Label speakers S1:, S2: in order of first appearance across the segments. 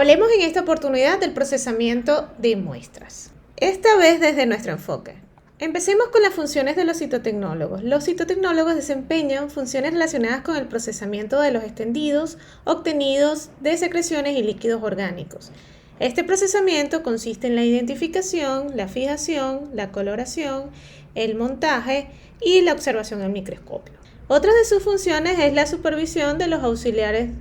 S1: Hablemos en esta oportunidad del procesamiento de muestras, esta vez desde nuestro enfoque. Empecemos con las funciones de los citotecnólogos. Los citotecnólogos desempeñan funciones relacionadas con el procesamiento de los extendidos obtenidos de secreciones y líquidos orgánicos. Este procesamiento consiste en la identificación, la fijación, la coloración, el montaje y la observación al microscopio. Otra de sus funciones es la supervisión de los auxiliares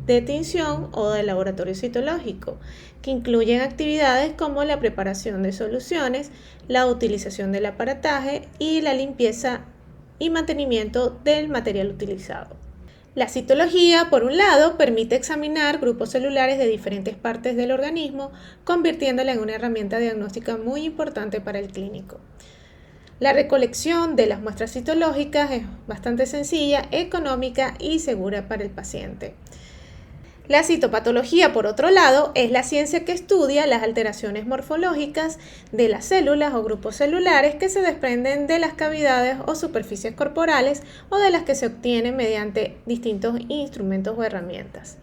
S1: de tinción o del laboratorio citológico, que incluyen actividades como la preparación de soluciones, la utilización del aparataje y la limpieza y mantenimiento del material utilizado. La citología, por un lado, permite examinar grupos celulares de diferentes partes del organismo, convirtiéndola en una herramienta diagnóstica muy importante para el clínico. La recolección de las muestras citológicas es bastante sencilla, económica y segura para el paciente. La citopatología, por otro lado, es la ciencia que estudia las alteraciones morfológicas de las células o grupos celulares que se desprenden de las cavidades o superficies corporales o de las que se obtienen mediante distintos instrumentos o herramientas.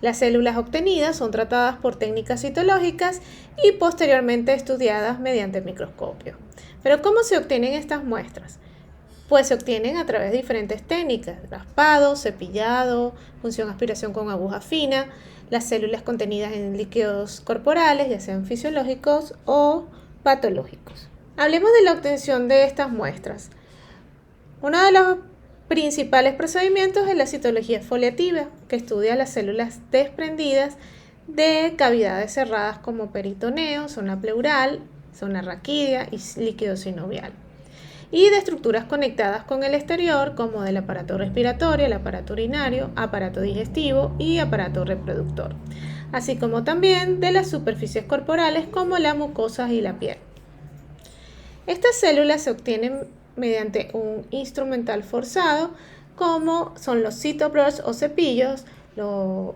S1: Las células obtenidas son tratadas por técnicas citológicas y posteriormente estudiadas mediante microscopio. Pero ¿cómo se obtienen estas muestras? Pues se obtienen a través de diferentes técnicas: raspado, cepillado, punción aspiración con aguja fina, las células contenidas en líquidos corporales, ya sean fisiológicos o patológicos. Hablemos de la obtención de estas muestras. Uno de los principales procedimientos es la citología foliativa, que estudia las células desprendidas de cavidades cerradas como peritoneo, zona pleural, zona raquídea y líquido sinovial, y de estructuras conectadas con el exterior como del aparato respiratorio, el aparato urinario, aparato digestivo y aparato reproductor, así como también de las superficies corporales como las mucosas y la piel. Estas células se obtienen mediante un instrumental forzado, como son los cytobrush o cepillos,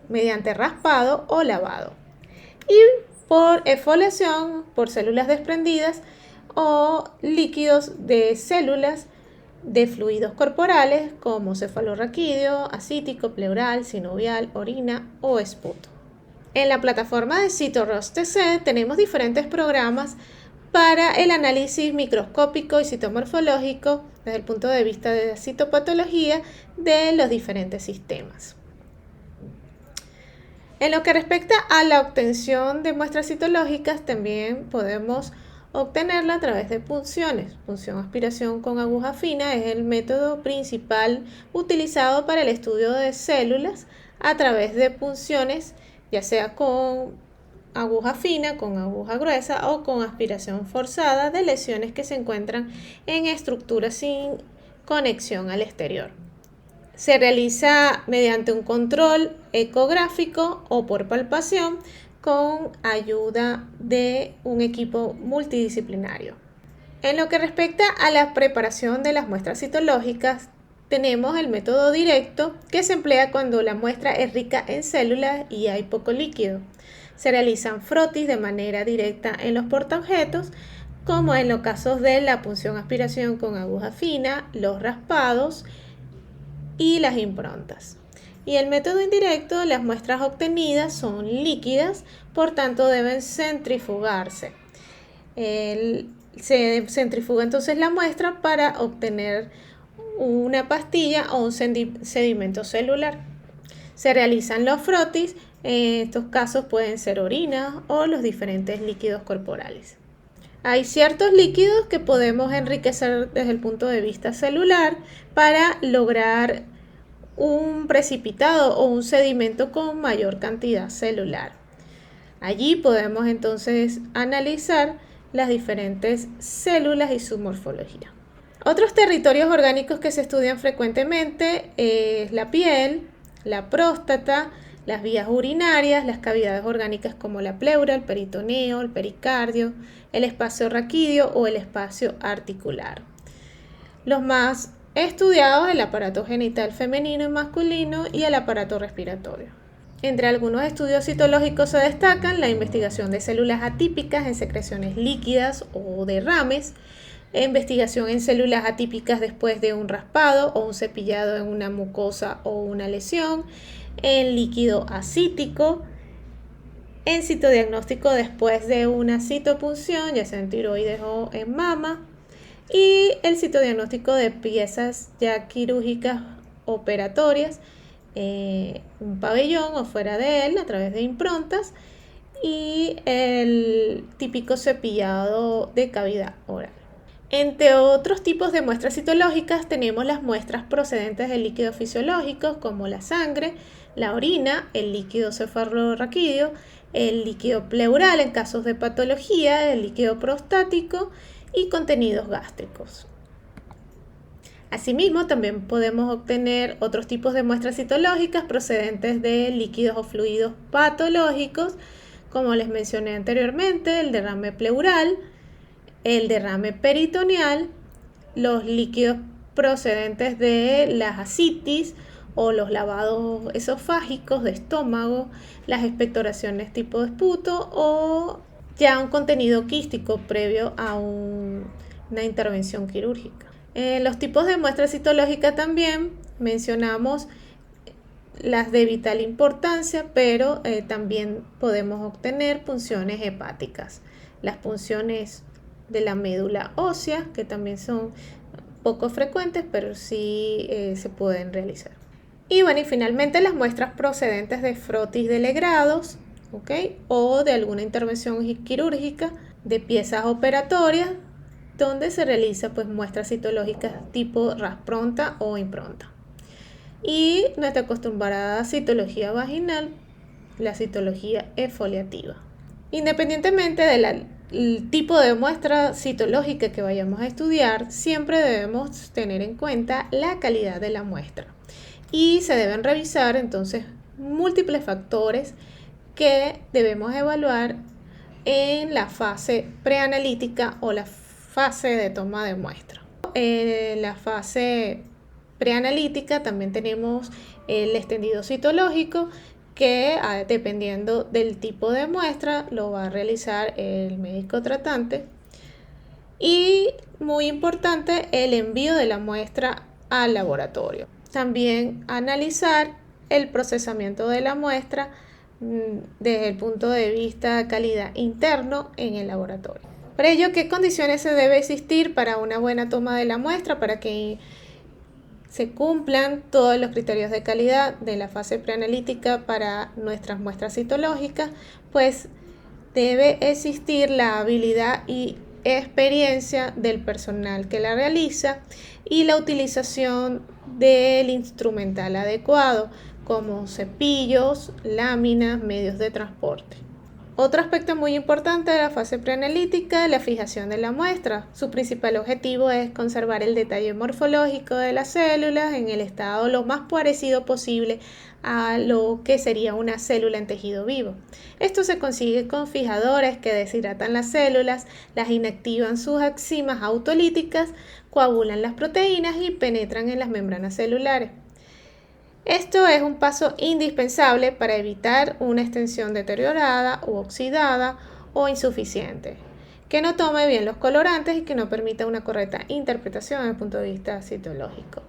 S1: mediante raspado o lavado, y por exfoliación por células desprendidas o líquidos de células de fluidos corporales como cefalorraquídeo, acítico, pleural, sinovial, orina o esputo. En la plataforma de CitoROS-TC tenemos diferentes programas para el análisis microscópico y citomorfológico desde el punto de vista de la citopatología de los diferentes sistemas. En lo que respecta a la obtención de muestras citológicas, también podemos obtenerla a través de punciones. Punción aspiración con aguja fina es el método principal utilizado para el estudio de células a través de punciones, ya sea con aguja fina, con aguja gruesa o con aspiración forzada de lesiones que se encuentran en estructuras sin conexión al exterior. Se realiza mediante un control ecográfico o por palpación con ayuda de un equipo multidisciplinario. En lo que respecta a la preparación de las muestras citológicas, tenemos el método directo, que se emplea cuando la muestra es rica en células y hay poco líquido. Se realizan frotis de manera directa en los portaobjetos, como en los casos de la punción aspiración con aguja fina, los raspados y las improntas. Y el método indirecto, las muestras obtenidas son líquidas, por tanto deben centrifugarse. Se centrifuga entonces la muestra para obtener una pastilla o un sedimento celular. Se realizan los frotis, en estos casos pueden ser orina o los diferentes líquidos corporales. Hay ciertos líquidos que podemos enriquecer desde el punto de vista celular para lograr un precipitado o un sedimento con mayor cantidad celular. Allí podemos entonces analizar las diferentes células y su morfología. Otros territorios orgánicos que se estudian frecuentemente es la piel, la próstata, las vías urinarias, las cavidades orgánicas como la pleura, el peritoneo, el pericardio, el espacio raquídeo o el espacio articular. Los más estudiados, el aparato genital femenino y masculino y el aparato respiratorio. Entre algunos estudios citológicos se destacan la investigación de células atípicas en secreciones líquidas o derrames, investigación en células atípicas después de un raspado o un cepillado en una mucosa o una lesión, en líquido acítico, en citodiagnóstico después de una citopunción, ya sea en tiroides o en mama, y el citodiagnóstico de piezas ya quirúrgicas operatorias, un pabellón o fuera de él a través de improntas, y el típico cepillado de cavidad oral. Entre otros tipos de muestras citológicas tenemos las muestras procedentes de líquidos fisiológicos como la sangre, la orina, el líquido cefalorraquídeo, el líquido pleural en casos de patología, el líquido prostático y contenidos gástricos. Asimismo, también podemos obtener otros tipos de muestras citológicas procedentes de líquidos o fluidos patológicos, como les mencioné anteriormente, el derrame pleural, el derrame peritoneal, los líquidos procedentes de las ascitis o los lavados esofágicos de estómago, las expectoraciones tipo esputo o ya un contenido quístico previo a una intervención quirúrgica. Los tipos de muestras citológicas también mencionamos las de vital importancia, pero también podemos obtener punciones hepáticas, las punciones de la médula ósea, que también son poco frecuentes, pero sí se pueden realizar. Y bueno, y finalmente las muestras procedentes de frotis de legrados, ¿okay? O de alguna intervención quirúrgica, de piezas operatorias, donde se realiza pues muestras citológicas tipo raspronta o impronta. Y nuestra acostumbrada citología vaginal, la citología exfoliativa. Independientemente del tipo de muestra citológica que vayamos a estudiar, siempre debemos tener en cuenta la calidad de la muestra. Y se deben revisar entonces múltiples factores que debemos evaluar en la fase preanalítica o la fase de toma de muestra. En la fase preanalítica también tenemos el extendido citológico, que dependiendo del tipo de muestra lo va a realizar el médico tratante. Y muy importante, el envío de la muestra al laboratorio. También analizar el procesamiento de la muestra desde el punto de vista de calidad interno en el laboratorio. Para ello, ¿qué condiciones se debe existir para una buena toma de la muestra? Para que se cumplan todos los criterios de calidad de la fase preanalítica para nuestras muestras citológicas, pues debe existir la habilidad y experiencia del personal que la realiza y la utilización del instrumental adecuado, como cepillos, láminas, medios de transporte. Otro aspecto muy importante de la fase preanalítica es la fijación de la muestra. Su principal objetivo es conservar el detalle morfológico de las células en el estado lo más parecido posible a lo que sería una célula en tejido vivo. Esto se consigue con fijadores que deshidratan las células, las inactivan sus enzimas autolíticas, coagulan las proteínas y penetran en las membranas celulares. Esto es un paso indispensable para evitar una extensión deteriorada u oxidada o insuficiente, que no tome bien los colorantes y que no permita una correcta interpretación desde el punto de vista citológico.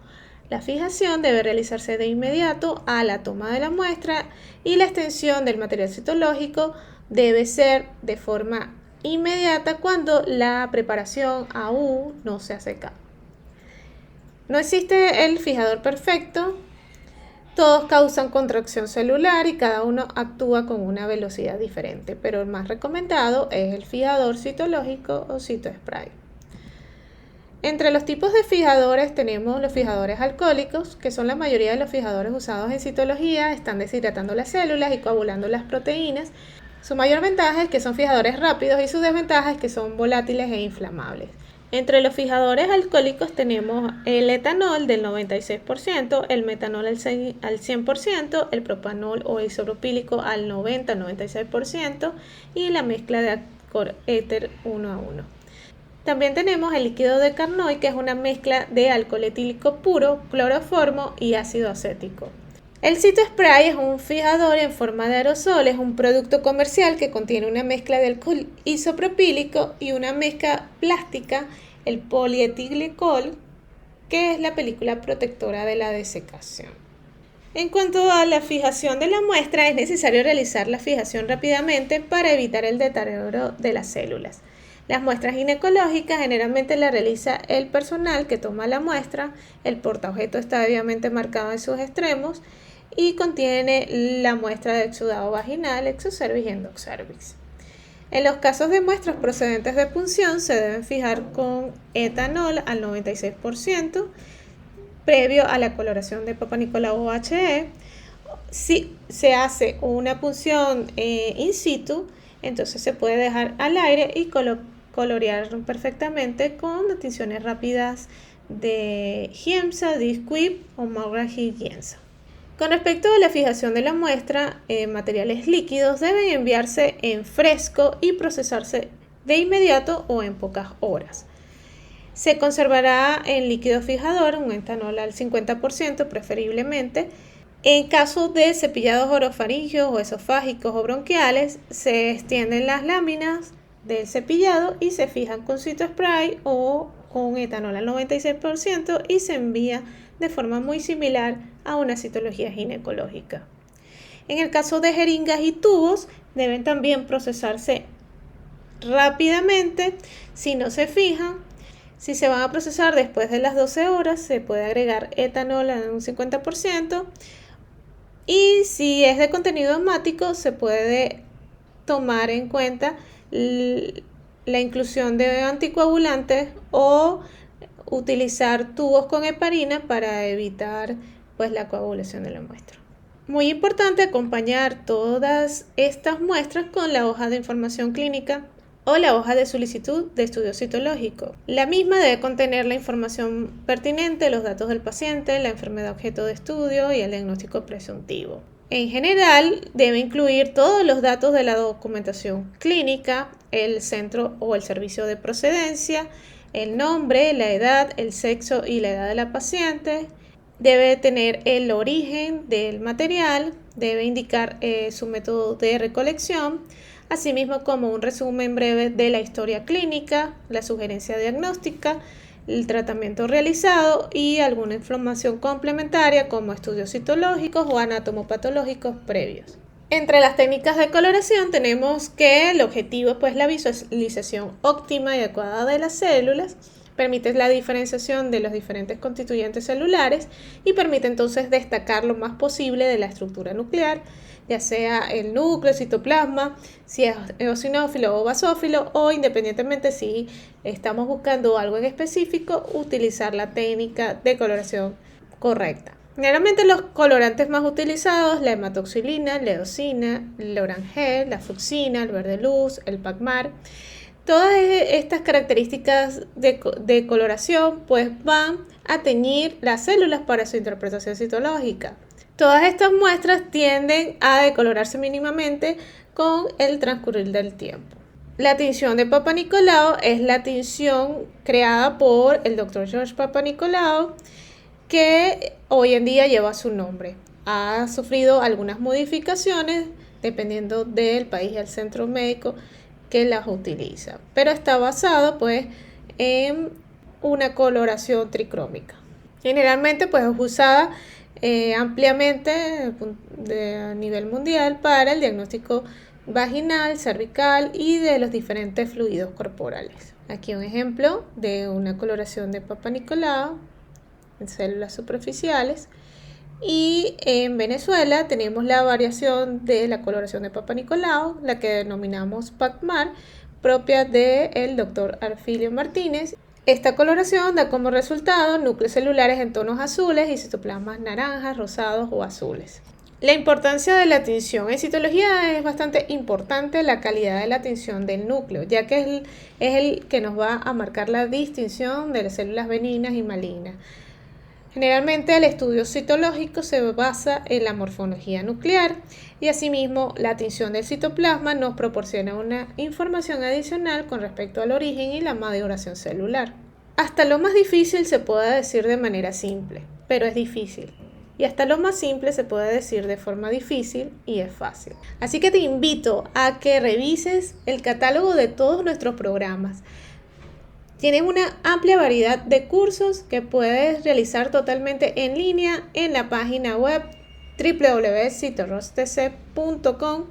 S1: La fijación debe realizarse de inmediato a la toma de la muestra y la extensión del material citológico debe ser de forma inmediata cuando la preparación aún no se ha secado. No existe el fijador perfecto. Todos causan contracción celular y cada uno actúa con una velocidad diferente, pero el más recomendado es el fijador citológico o citospray. Entre los tipos de fijadores tenemos los fijadores alcohólicos, que son la mayoría de los fijadores usados en citología, están deshidratando las células y coagulando las proteínas. Su mayor ventaja es que son fijadores rápidos y su desventaja es que son volátiles e inflamables. Entre los fijadores alcohólicos tenemos el etanol del 96%, el metanol al 100%, el propanol o isopropílico al 90-96% y la mezcla de alcohol éter 1:1. También tenemos el líquido de Carnoy, que es una mezcla de alcohol etílico puro, cloroformo y ácido acético. El citospray es un fijador en forma de aerosol, es un producto comercial que contiene una mezcla de alcohol isopropílico y una mezcla plástica, el polietilglicol, que es la película protectora de la desecación. En cuanto a la fijación de la muestra, es necesario realizar la fijación rápidamente para evitar el deterioro de las células. Las muestras ginecológicas generalmente las realiza el personal que toma la muestra. El portaobjeto está obviamente marcado en sus extremos y contiene la muestra de exudado vaginal, exocervix y endocervix. En los casos de muestras procedentes de punción se deben fijar con etanol al 96% previo a la coloración de Papa Nicolau HE. Si se hace una punción in situ, entonces se puede dejar al aire y colorear perfectamente con tinciones rápidas de Giemsa, Disquip o Maura-Giemsa. Con respecto a la fijación de la muestra, materiales líquidos deben enviarse en fresco y procesarse de inmediato o en pocas horas. Se conservará en líquido fijador, un etanol al 50% preferiblemente. En caso de cepillados orofaringeos o esofágicos o bronquiales, se extienden las láminas del cepillado y se fijan con citospray o con etanol al 96% y se envía de forma muy similar a una citología ginecológica. En el caso de jeringas y tubos, deben también procesarse rápidamente si no se fijan. Si se van a procesar después de las 12 horas, se puede agregar etanol a un 50%. Y si es de contenido amático, se puede tomar en cuenta la inclusión de anticoagulantes o utilizar tubos con heparina para evitar la coagulación de la muestra. Muy importante acompañar todas estas muestras con la hoja de información clínica o la hoja de solicitud de estudio citológico. La misma debe contener la información pertinente, los datos del paciente, la enfermedad objeto de estudio y el diagnóstico presuntivo. En general, debe incluir todos los datos de la documentación clínica, el centro o el servicio de procedencia, el nombre, la edad, el sexo y la edad de la paciente. Debe tener el origen del material, debe indicar su método de recolección, asimismo como un resumen breve de la historia clínica, la sugerencia diagnóstica, el tratamiento realizado y alguna información complementaria como estudios citológicos o anatomopatológicos previos. Entre las técnicas de coloración tenemos que el objetivo es la visualización óptima y adecuada de las células, permite la diferenciación de los diferentes constituyentes celulares y permite entonces destacar lo más posible de la estructura nuclear, ya sea el núcleo, el citoplasma, si es eosinófilo o basófilo, o independientemente si estamos buscando algo en específico, utilizar la técnica de coloración correcta. Generalmente los colorantes más utilizados, la hematoxilina, la eosina, el orangel, la fucsina, el verde luz, el PACMAR. Todas estas características de coloración van a teñir las células para su interpretación citológica. Todas estas muestras tienden a decolorarse mínimamente con el transcurrir del tiempo. La tinción de Papa Nicolau es la tinción creada por el Dr. George Papa Nicolau, que hoy en día lleva su nombre. Ha sufrido algunas modificaciones dependiendo del país y el centro médico que las utiliza, pero está basado en una coloración tricrómica. Generalmente es usada ampliamente a nivel mundial para el diagnóstico vaginal, cervical y de los diferentes fluidos corporales. Aquí un ejemplo de una coloración de Papa Nicolau en células superficiales. Y en Venezuela tenemos la variación de la coloración de Papa Nicolau, la que denominamos PACMAR, propia del Dr. Arfilio Martínez. Esta coloración da como resultado núcleos celulares en tonos azules y citoplasmas naranjas, rosados o azules. La importancia de la tinción en citología es bastante importante la calidad de la tinción del núcleo, ya que es el que nos va a marcar la distinción de las células benignas y malignas. Generalmente el estudio citológico se basa en la morfología nuclear y asimismo la tinción del citoplasma nos proporciona una información adicional con respecto al origen y la maduración celular. Hasta lo más difícil se puede decir de manera simple, pero es difícil. Y hasta lo más simple se puede decir de forma difícil y es fácil. Así que te invito a que revises el catálogo de todos nuestros programas. Tienen una amplia variedad de cursos que puedes realizar totalmente en línea en la página web www.citorostc.com,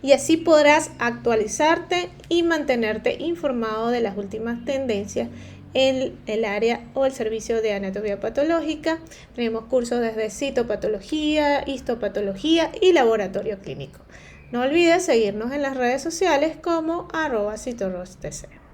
S1: y así podrás actualizarte y mantenerte informado de las últimas tendencias en el área o el servicio de anatomía patológica. Tenemos cursos desde citopatología, histopatología y laboratorio clínico. No olvides seguirnos en las redes sociales como @citorostc.